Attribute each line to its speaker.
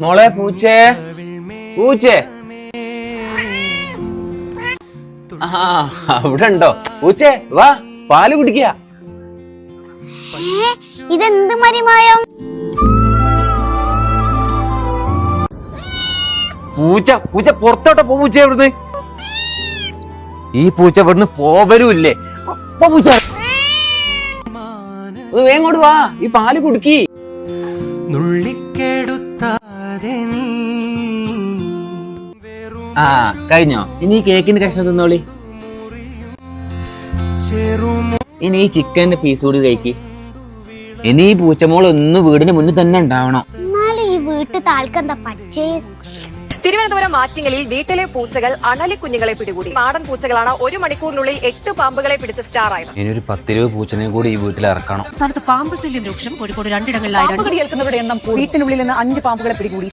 Speaker 1: മോളെ പൂച്ചേ പൂച്ചേ അവിടെ ഉണ്ടോ? പൂച്ചേ വാ, പാല് കുടിക്കുക.
Speaker 2: ഇതെന്ത് മരിമായം?
Speaker 1: പൂച്ച പൂച്ച പുറത്തോട്ട് പോ. പൂച്ച ഇവിടുന്ന്, ഈ പൂച്ച ഇവിടുന്ന് പോവലുമില്ലേ? പൂച്ച വേങ്ങോട്ട് വാ, ഈ പാല് കുടുക്കി. ആ കഴിഞ്ഞോ? ഇനി ഈ കേക്കിന്റെ കഷ്ണം തിന്നോളി. ഇനി ഈ ചിക്കന്റെ പീസ് കൂടി കഴിക്ക്. ഇനി ഈ പൂച്ചമോൾ ഒന്ന് വീടിന് മുന്നിൽ തന്നെ ഉണ്ടാവണം.
Speaker 2: എന്നാലും ഈ വീട്ടിൽ താൽക്കെന്താ പച്ചേ?
Speaker 3: തിരുവനന്തപുരം ആറ്റിങ്ങലിൽ വീട്ടിലെ പൂച്ചകൾ അണലി കുഞ്ഞുങ്ങളെ പിടികൂടി. നാടൻ പൂച്ചകളാണ് 1 മണിക്കൂറിനുള്ളിൽ 8 പാമ്പുകളെ പിടിച്ച് സ്റ്റാറായത്.
Speaker 1: ഇനി ഒരു 10-20 പൂച്ചനെ കൂടി ഈ വീട്ടിൽ ഇറക്കണം.
Speaker 4: സംസ്ഥാനത്ത് പാമ്പ് ശല്യം രൂക്ഷം. കോഴിക്കോട് 2 ഇടങ്ങളിലായി
Speaker 3: പാമ്പ് കടിയേൽക്കുന്നവരുടെ എണ്ണം വീട്ടിനുള്ളിൽ നിന്ന് 5 പാമ്പുകളെ പിടികൂടി.